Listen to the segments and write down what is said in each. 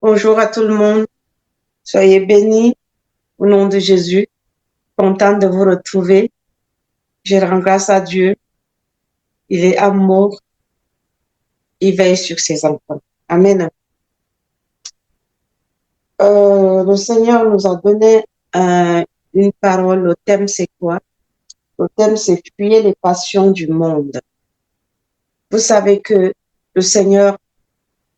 Bonjour à tout le monde. Soyez bénis au nom de Jésus. Content de vous retrouver. Je rends grâce à Dieu. Il est amour. Il veille sur ses enfants. Amen. Le Seigneur nous a donné une parole. Le thème, c'est quoi? Le thème, c'est fuir les passions du monde. Vous savez que le Seigneur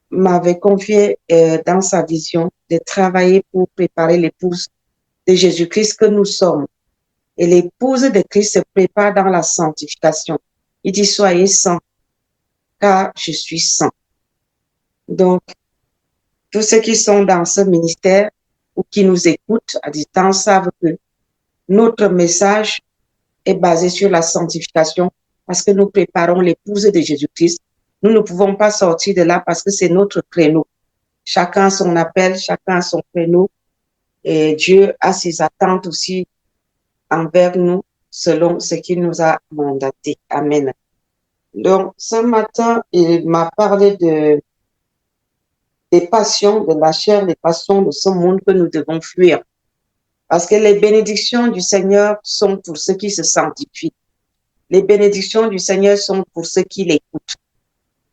m'avait confié dans sa vision de travailler pour préparer l'épouse de Jésus-Christ que nous sommes. Et l'épouse de Christ se prépare dans la sanctification. Il dit, soyez saints, car je suis saint. Donc, tous ceux qui sont dans ce ministère ou qui nous écoutent à distance savent que notre message est basé sur la sanctification parce que nous préparons l'épouse de Jésus-Christ. Nous ne pouvons pas sortir de là parce que c'est notre créneau. Chacun son appel, chacun son créneau. Et Dieu a ses attentes aussi envers nous selon ce qu'il nous a mandaté. Amen. Donc, ce matin, il m'a parlé des passions de la chair, des passions de ce monde que nous devons fuir. Parce que les bénédictions du Seigneur sont pour ceux qui se sanctifient. Les bénédictions du Seigneur sont pour ceux qui l'écoutent.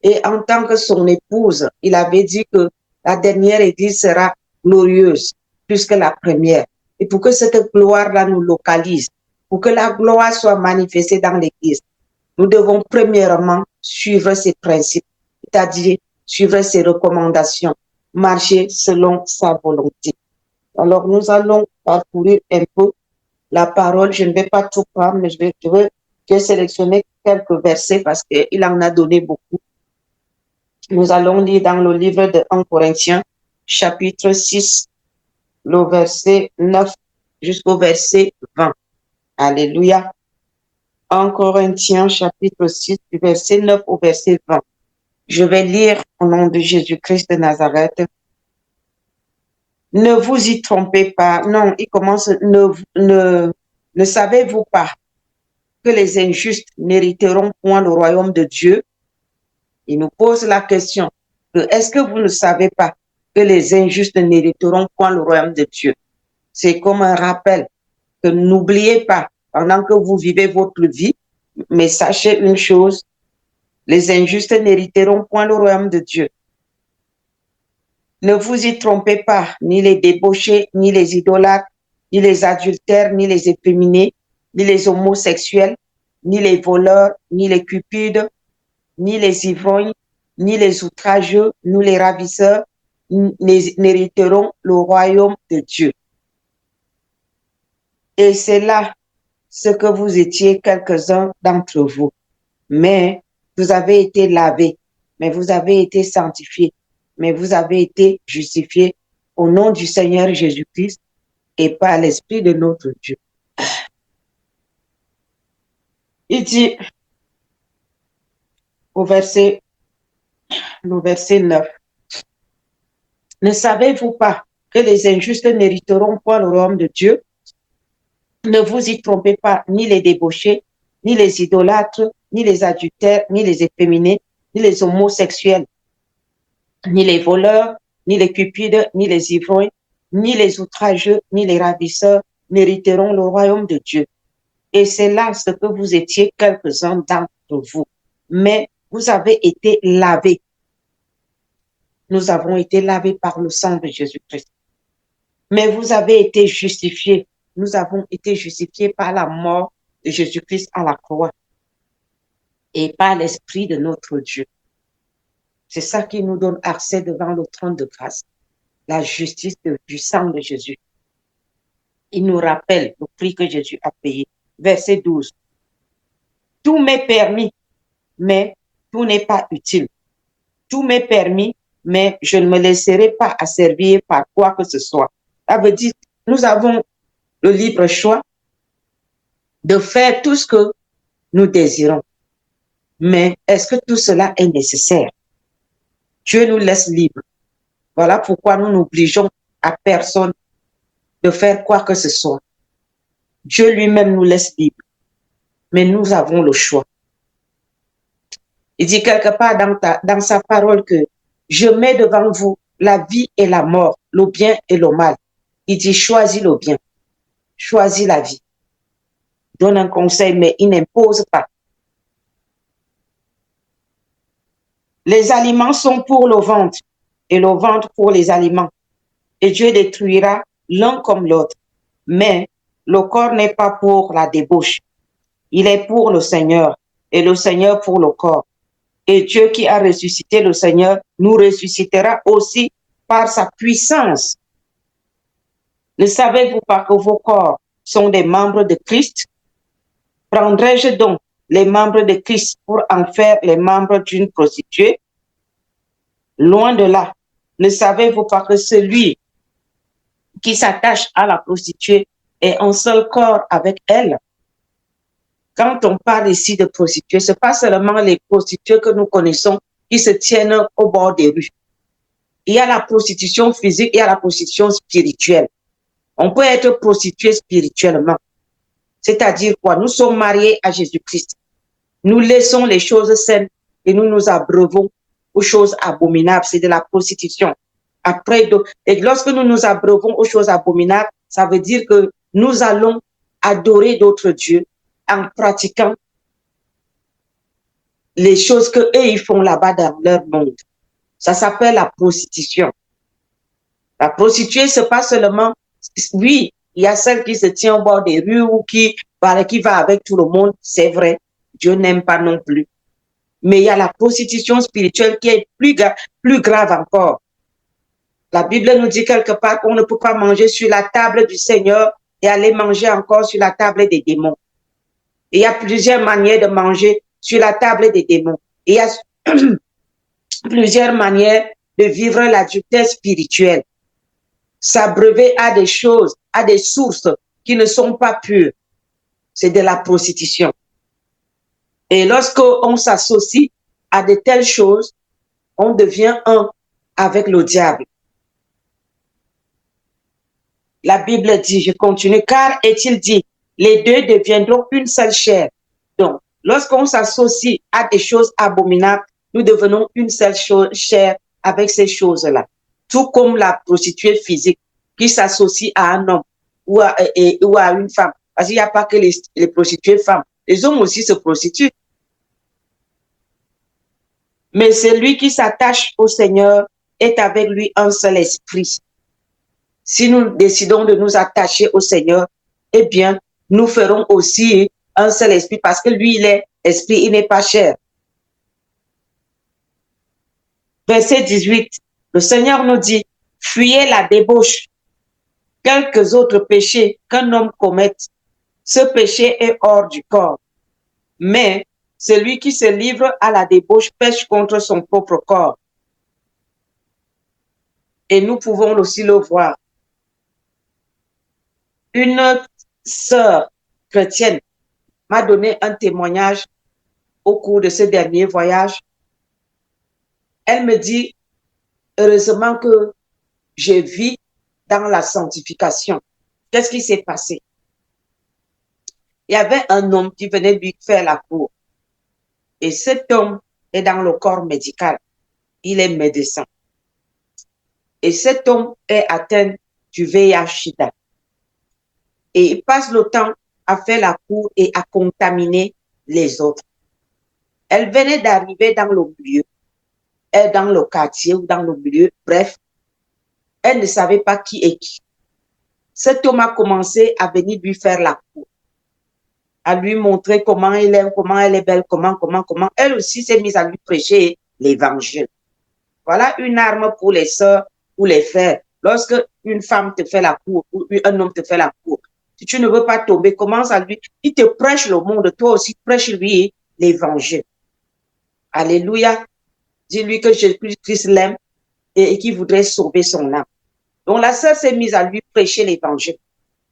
Et en tant que son épouse, il avait dit que la dernière église sera glorieuse plus que la première. Et pour que cette gloire-là nous localise, pour que la gloire soit manifestée dans l'église, nous devons premièrement suivre ses principes, c'est-à-dire suivre ses recommandations, marcher selon sa volonté. Alors, nous allons parcourir un peu la parole. Je ne vais pas tout prendre, mais je vais sélectionner quelques versets parce qu'il en a donné beaucoup. Nous allons lire dans le livre de 1 Corinthiens, chapitre 6, le verset 9 jusqu'au verset 20. Alléluia. 1 Corinthiens, chapitre 6, du verset 9 au verset 20. Je vais lire au nom de Jésus-Christ de Nazareth. Ne vous y trompez pas. Non, il commence. Ne savez-vous pas que les injustes n'hériteront point le royaume de Dieu? Il nous pose la question. Est-ce que vous ne savez pas que les injustes n'hériteront point le royaume de Dieu? C'est comme un rappel que n'oubliez pas, pendant que vous vivez votre vie, mais sachez une chose, les injustes n'hériteront point le royaume de Dieu. Ne vous y trompez pas, ni les débauchés, ni les idolâtres, ni les adultères, ni les efféminés, ni les homosexuels, ni les voleurs, ni les cupides, ni les ivrognes, ni les outrageux, ni les ravisseurs n'hériteront le royaume de Dieu. Et c'est là ce que vous étiez quelques-uns d'entre vous. Mais vous avez été lavés, mais vous avez été sanctifiés, mais vous avez été justifiés au nom du Seigneur Jésus-Christ et par l'Esprit de notre Dieu. Il dit au verset 9, ne savez-vous pas que les injustes n'hériteront pas le royaume de Dieu? Ne vous y trompez pas, ni les débauchés, ni les idolâtres, ni les adultères, ni les efféminés, ni les homosexuels, ni les voleurs, ni les cupides, ni les ivrognes, ni les outrageux, ni les ravisseurs n'hériteront le royaume de Dieu. Et c'est là ce que vous étiez quelques-uns d'entre vous. Mais vous avez été lavés. Nous avons été lavés par le sang de Jésus-Christ. Mais vous avez été justifiés. Nous avons été justifiés par la mort de Jésus-Christ à la croix et par l'Esprit de notre Dieu. C'est ça qui nous donne accès devant le trône de grâce, la justice du sang de Jésus. Il nous rappelle le prix que Jésus a payé. Verset 12. Tout m'est permis, mais tout n'est pas utile. Tout m'est permis, mais je ne me laisserai pas asservir par quoi que ce soit. Ça veut dire, nous avons le libre choix de faire tout ce que nous désirons. Mais est-ce que tout cela est nécessaire? Dieu nous laisse libres. Voilà pourquoi nous n'obligeons à personne de faire quoi que ce soit. Dieu lui-même nous laisse libres. Mais nous avons le choix. Il dit quelque part dans sa parole que je mets devant vous la vie et la mort, le bien et le mal. Il dit, choisis le bien, choisis la vie. Donne un conseil, mais il n'impose pas. Les aliments sont pour le ventre et le ventre pour les aliments. Et Dieu détruira l'un comme l'autre. Mais le corps n'est pas pour la débauche. Il est pour le Seigneur et le Seigneur pour le corps. Et Dieu qui a ressuscité le Seigneur nous ressuscitera aussi par sa puissance. Ne savez-vous pas que vos corps sont des membres de Christ? Prendrai-je donc les membres de Christ pour en faire les membres d'une prostituée? Loin de là. Ne savez-vous pas que celui qui s'attache à la prostituée est un seul corps avec elle? Quand on parle ici de prostituées, ce n'est pas seulement les prostituées que nous connaissons qui se tiennent au bord des rues. Il y a la prostitution physique, il y a la prostitution spirituelle. On peut être prostitué spirituellement. C'est-à-dire quoi? Nous sommes mariés à Jésus-Christ. Nous laissons les choses saines et nous nous abreuvons aux choses abominables. C'est de la prostitution. Après, et lorsque nous nous abreuvons aux choses abominables, ça veut dire que nous allons adorer d'autres dieux en pratiquant les choses que eux ils font là-bas dans leur monde. Ça s'appelle la prostitution. La prostituée, c'est pas seulement, oui, il y a celle qui se tient au bord des rues ou qui va avec tout le monde, c'est vrai. Dieu n'aime pas non plus. Mais il y a la prostitution spirituelle qui est plus grave encore. La Bible nous dit quelque part qu'on ne peut pas manger sur la table du Seigneur et aller manger encore sur la table des démons. Et il y a plusieurs manières de manger sur la table des démons. Et il y a plusieurs manières de vivre l'adultère spirituel. S'abreuver à des choses, à des sources qui ne sont pas pures. C'est de la prostitution. Et lorsqu'on s'associe à de telles choses, on devient un avec le diable. La Bible dit, je continue, car est-il dit, les deux deviendront une seule chair. Donc, lorsqu'on s'associe à des choses abominables, nous devenons une seule chair avec ces choses-là. Tout comme la prostituée physique qui s'associe à un homme ou à une femme. Parce qu'il n'y a pas que les prostituées femmes. Les hommes aussi se prostituent. Mais celui qui s'attache au Seigneur est avec lui un seul esprit. Si nous décidons de nous attacher au Seigneur, eh bien, nous ferons aussi un seul esprit parce que lui, il est esprit, il n'est pas chair. Verset 18, le Seigneur nous dit, fuyez la débauche. Quelques autres péchés qu'un homme commette, ce péché est hors du corps. Mais celui qui se livre à la débauche pêche contre son propre corps. Et nous pouvons aussi le voir. Une sœur chrétienne m'a donné un témoignage au cours de ce dernier voyage. Elle me dit, heureusement que je vis dans la sanctification. Qu'est-ce qui s'est passé? Il y avait un homme qui venait lui faire la cour. Et cet homme est dans le corps médical. Il est médecin. Et cet homme est atteint du VIH-Sida. Et il passe le temps à faire la cour et à contaminer les autres. Elle venait d'arriver dans le milieu, dans le quartier ou dans le milieu, bref, elle ne savait pas qui est qui. Cet homme a commencé à venir lui faire la cour, à lui montrer comment elle est belle, comment. Elle aussi s'est mise à lui prêcher l'évangile. Voilà une arme pour les sœurs ou les frères. Lorsque une femme te fait la cour ou un homme te fait la cour, si tu ne veux pas tomber, commence à lui, il te prêche le monde, toi aussi prêche-lui l'évangile. Alléluia. Dis-lui que Jésus-Christ l'aime et qu'il voudrait sauver son âme. Donc la sœur s'est mise à lui prêcher l'évangile.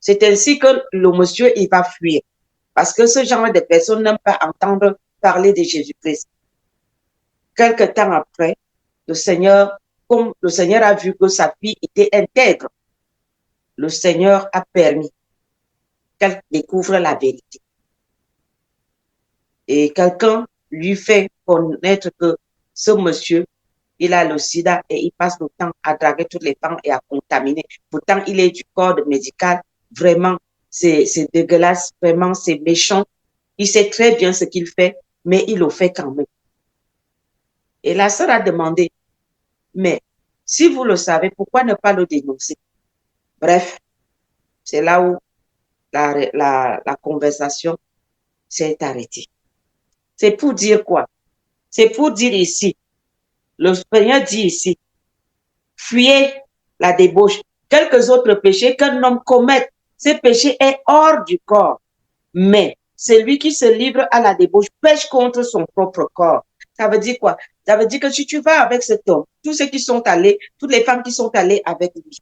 C'est ainsi que le monsieur, il va fuir. Parce que ce genre de personnes n'aiment pas entendre parler de Jésus-Christ. Quelque temps après, comme le Seigneur a vu que sa fille était intègre, le Seigneur a permis qu'elle découvre la vérité. Et quelqu'un lui fait connaître que ce monsieur, il a le sida et il passe le temps à draguer toutes les femmes et à contaminer. Pourtant, il est du corps médical. Vraiment, c'est dégueulasse. Vraiment, c'est méchant. Il sait très bien ce qu'il fait, mais il le fait quand même. Et la sœur a demandé, mais si vous le savez, pourquoi ne pas le dénoncer? Bref, c'est là où la conversation s'est arrêtée. C'est pour dire quoi? C'est pour dire ici, le Seigneur dit ici, fuyez la débauche. Quelques autres péchés qu'un homme commette, ce péché est hors du corps. Mais celui qui se livre à la débauche pêche contre son propre corps. Ça veut dire quoi? Ça veut dire que si tu vas avec cet homme, tous ceux qui sont allés, toutes les femmes qui sont allées avec lui,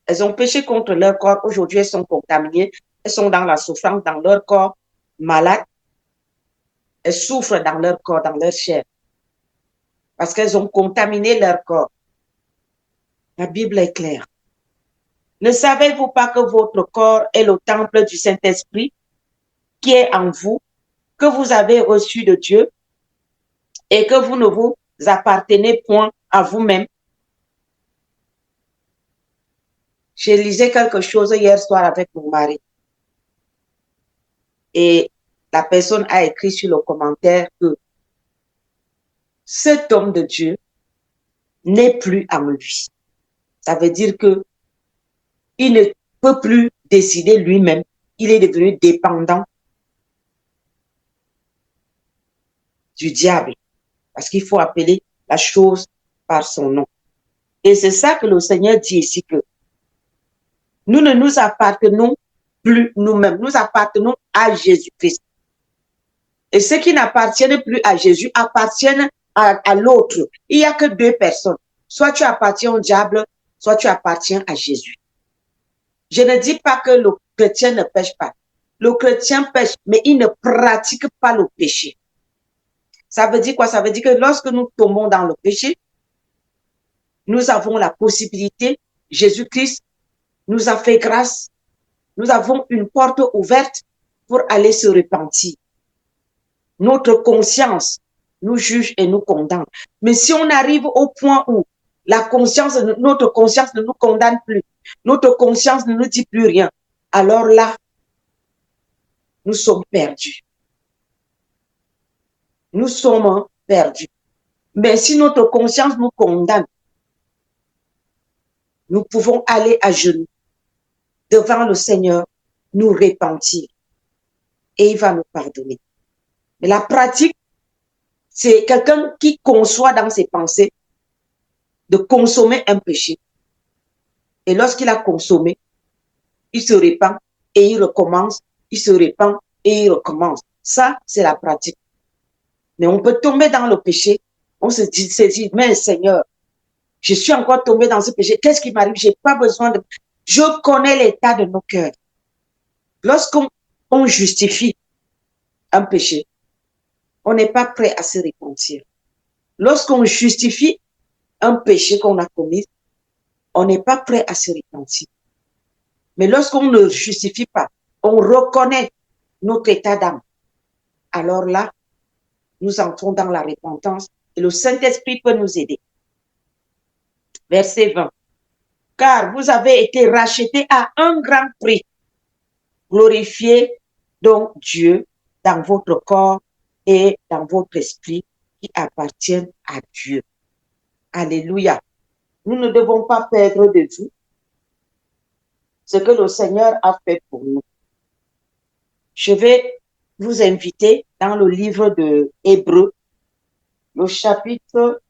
elles ont péché contre leur corps. Aujourd'hui, elles sont contaminées. Elles sont dans la souffrance, dans leur corps, malades. Elles souffrent dans leur corps, dans leur chair. Parce qu'elles ont contaminé leur corps. La Bible est claire. Ne savez-vous pas que votre corps est le temple du Saint-Esprit qui est en vous, que vous avez reçu de Dieu et que vous ne vous appartenez point à vous-même? Je lisais quelque chose hier soir avec mon mari. Et la personne a écrit sur le commentaire que cet homme de Dieu n'est plus en lui. Ça veut dire que il ne peut plus décider lui-même. Il est devenu dépendant du diable. Parce qu'il faut appeler la chose par son nom. Et c'est ça que le Seigneur dit ici, que nous ne nous appartenons plus nous-mêmes. Nous appartenons à Jésus-Christ. Et ceux qui n'appartiennent plus à Jésus appartiennent à l'autre. Il n'y a que deux personnes. Soit tu appartiens au diable, soit tu appartiens à Jésus. Je ne dis pas que le chrétien ne pêche pas. Le chrétien pêche, mais il ne pratique pas le péché. Ça veut dire quoi? Ça veut dire que lorsque nous tombons dans le péché, nous avons la possibilité, Jésus-Christ nous a fait grâce, nous avons une porte ouverte pour aller se repentir. Notre conscience nous juge et nous condamne. Mais si on arrive au point où notre conscience ne nous condamne plus, notre conscience ne nous dit plus rien, alors là, nous sommes perdus. Nous sommes perdus. Mais si notre conscience nous condamne, nous pouvons aller à genoux devant le Seigneur, nous repentir et il va nous pardonner. Mais la pratique, c'est quelqu'un qui conçoit dans ses pensées de consommer un péché. Et lorsqu'il a consommé, il se répand et il recommence, il se répand et il recommence. Ça, c'est la pratique. Mais on peut tomber dans le péché, on se dit, mais Seigneur, je suis encore tombé dans ce péché, qu'est-ce qui m'arrive? J'ai pas besoin de... Je connais l'état de nos cœurs. Lorsqu'on justifie un péché, on n'est pas prêt à se repentir. Lorsqu'on justifie un péché qu'on a commis, on n'est pas prêt à se repentir. Mais lorsqu'on ne justifie pas, on reconnaît notre état d'âme. Alors là, nous entrons dans la repentance et le Saint-Esprit peut nous aider. Verset 20. Car vous avez été rachetés à un grand prix. Glorifiez donc Dieu dans votre corps et dans votre esprit qui appartiennent à Dieu. Alléluia. Nous ne devons pas perdre de vue ce que le Seigneur a fait pour nous. Je vais vous inviter dans le livre de Hébreux, le chapitre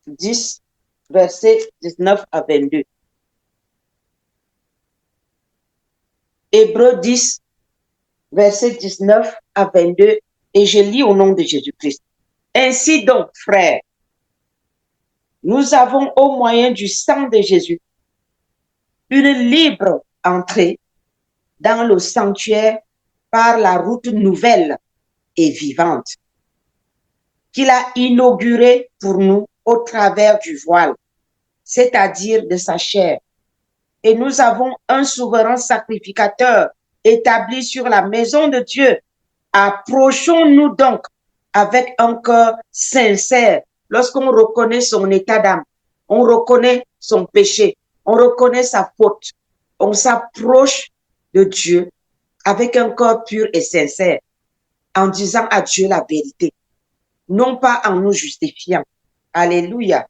10, versets 19 à 22. Hébreux 10, versets 19 à 22, et je lis au nom de Jésus-Christ. Ainsi donc, frères, nous avons au moyen du sang de Jésus une libre entrée dans le sanctuaire par la route nouvelle et vivante qu'il a inaugurée pour nous au travers du voile, c'est-à-dire de sa chair. Et nous avons un souverain sacrificateur établi sur la maison de Dieu. Approchons-nous donc avec un cœur sincère lorsqu'on reconnaît son état d'âme, on reconnaît son péché, on reconnaît sa faute, on s'approche de Dieu avec un corps pur et sincère, en disant à Dieu la vérité, non pas en nous justifiant. Alléluia.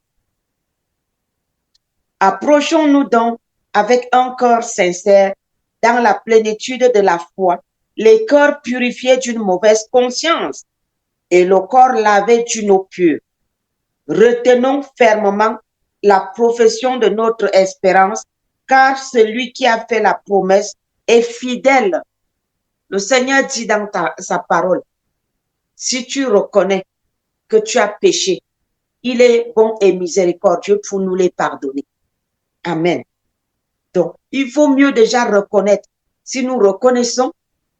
Approchons-nous donc avec un corps sincère, dans la plénitude de la foi, les corps purifiés d'une mauvaise conscience et le corps lavé d'une eau pure. Retenons fermement la profession de notre espérance, car celui qui a fait la promesse est fidèle. Le Seigneur dit dans sa parole, si tu reconnais que tu as péché, il est bon et miséricordieux pour nous les pardonner. Amen. Donc, il faut mieux déjà reconnaître. Si nous reconnaissons,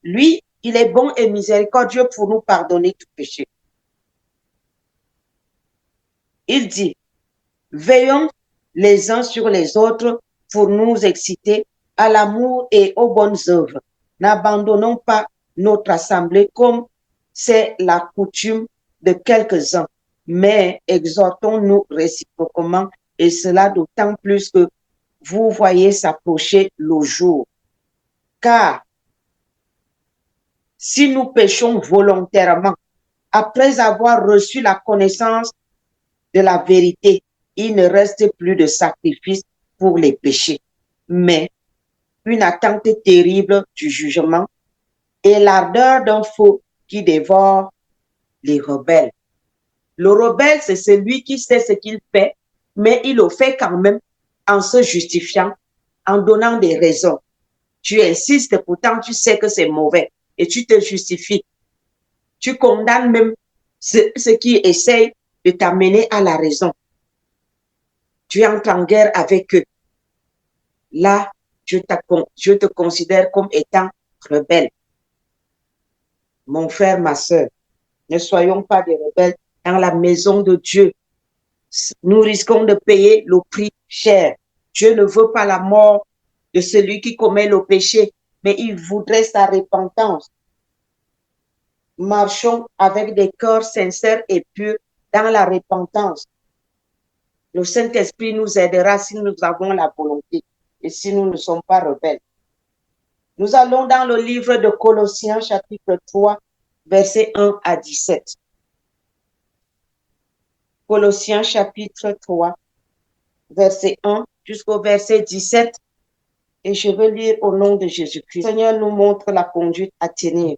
lui, il est bon et miséricordieux pour nous pardonner tout péché. Il dit, veillons les uns sur les autres pour nous exciter à l'amour et aux bonnes œuvres. N'abandonnons pas notre assemblée comme c'est la coutume de quelques-uns, mais exhortons-nous réciproquement, et cela d'autant plus que vous voyez s'approcher le jour. Car si nous péchons volontairement, après avoir reçu la connaissance de la vérité, il ne reste plus de sacrifice pour les péchés, mais une attente terrible du jugement et l'ardeur d'un feu qui dévore les rebelles. Le rebelle, c'est celui qui sait ce qu'il fait, mais il le fait quand même en se justifiant, en donnant des raisons. Tu insistes, pourtant tu sais que c'est mauvais et tu te justifies. Tu condamnes même ceux qui essayent de t'amener à la raison. Tu entres en guerre avec eux. Là, je te considère comme étant rebelle. Mon frère, ma soeur, ne soyons pas des rebelles dans la maison de Dieu. Nous risquons de payer le prix cher. Dieu ne veut pas la mort de celui qui commet le péché, mais il voudrait sa repentance. Marchons avec des cœurs sincères et purs dans la repentance. Le Saint-Esprit nous aidera si nous avons la volonté et si nous ne sommes pas rebelles. Nous allons dans le livre de Colossiens, chapitre 3, versets 1 à 17. Colossiens, chapitre 3, verset 1 jusqu'au verset 17. Et je veux lire au nom de Jésus-Christ. Le Seigneur nous montre la conduite à tenir.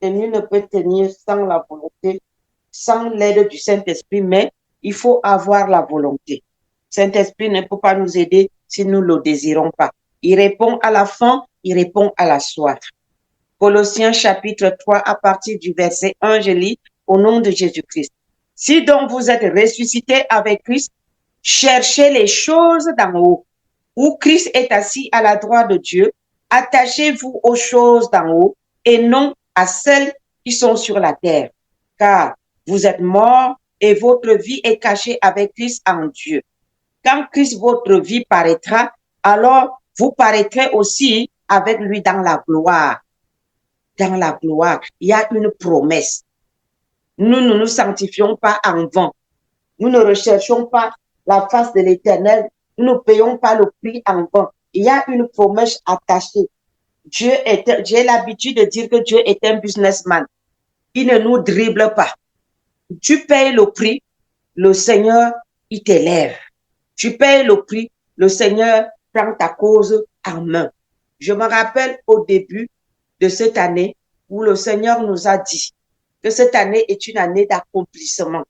Et nul ne peut tenir sans la volonté, sans l'aide du Saint-Esprit, mais il faut avoir la volonté. Saint-Esprit ne peut pas nous aider si nous ne le désirons pas. Il répond à la faim, il répond à la soif. Colossiens chapitre 3, à partir du verset 1, je lis au nom de Jésus-Christ. Si donc vous êtes ressuscités avec Christ, cherchez les choses d'en haut, où Christ est assis à la droite de Dieu. Attachez-vous aux choses d'en haut et non à celles qui sont sur la terre, car vous êtes morts et votre vie est cachée avec Christ en Dieu. Quand Christ, votre vie, paraîtra, alors vous paraîtrez aussi avec lui dans la gloire. Dans la gloire, il y a une promesse. Nous ne nous sanctifions pas en vain. Nous ne recherchons pas la face de l'Éternel. Nous ne payons pas le prix en vain. Il y a une promesse attachée. J'ai l'habitude de dire que Dieu est un businessman. Il ne nous dribble pas. Tu payes le prix, le Seigneur, il t'élève. Tu payes le prix, le Seigneur prend ta cause en main. Je me rappelle au début de cette année où le Seigneur nous a dit que cette année est une année d'accomplissement.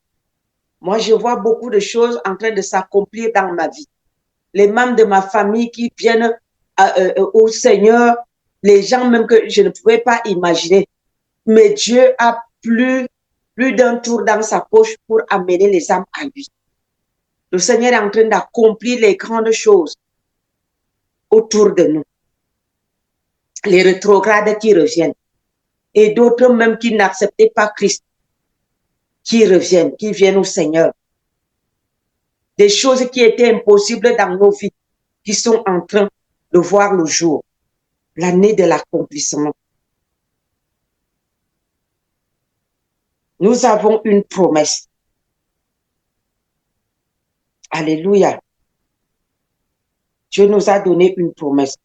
Moi, je vois beaucoup de choses en train de s'accomplir dans ma vie. Les membres de ma famille qui viennent au Seigneur, les gens même que je ne pouvais pas imaginer. Mais Dieu a plus d'un tour dans sa poche pour amener les âmes à lui. Le Seigneur est en train d'accomplir les grandes choses autour de nous. Les rétrogrades qui reviennent. Et d'autres même qui n'acceptaient pas Christ, qui reviennent, qui viennent au Seigneur. Des choses qui étaient impossibles dans nos vies, qui sont en train de voir le jour. L'année de l'accomplissement. Nous avons une promesse. Alléluia. Dieu nous a donné une promesse.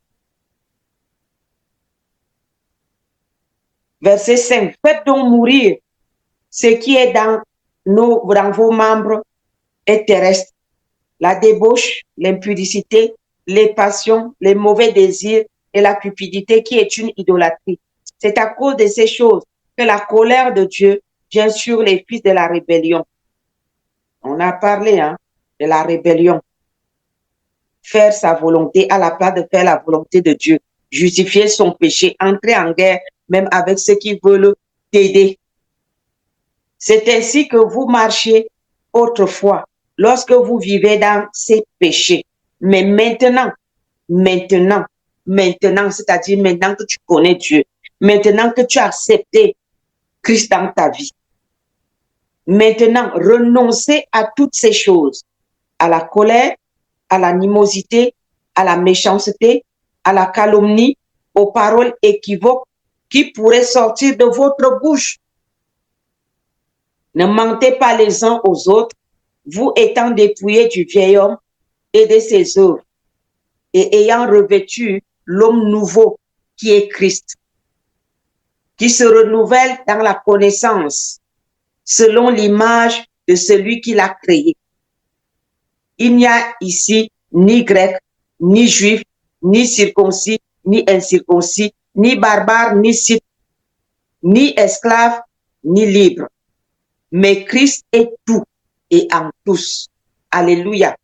Verset 5. Faites donc mourir ce qui est dans vos membres et terrestres. La débauche, l'impudicité, les passions, les mauvais désirs et la cupidité qui est une idolâtrie. C'est à cause de ces choses que la colère de Dieu vient sur les fils de la rébellion. On a parlé de la rébellion. Faire sa volonté à la place de faire la volonté de Dieu. Justifier son péché, entrer en guerre même avec ceux qui veulent t'aider. C'est ainsi que vous marchiez autrefois, lorsque vous vivez dans ces péchés. Mais maintenant, c'est-à-dire maintenant que tu connais Dieu, maintenant que tu as accepté Christ dans ta vie, maintenant, renoncez à toutes ces choses, à la colère, à l'animosité, à la méchanceté, à la calomnie, aux paroles équivoques qui pourraient sortir de votre bouche. Ne mentez pas les uns aux autres, vous étant dépouillés du vieil homme et de ses œuvres, et ayant revêtu l'homme nouveau qui est Christ, qui se renouvelle dans la connaissance selon l'image de celui qui l'a créé. Il n'y a ici ni grec, ni juif, ni circoncis, ni incirconcis, ni barbare, ni scythe, ni esclave, ni libre. Mais Christ est tout et en tous. Alléluia.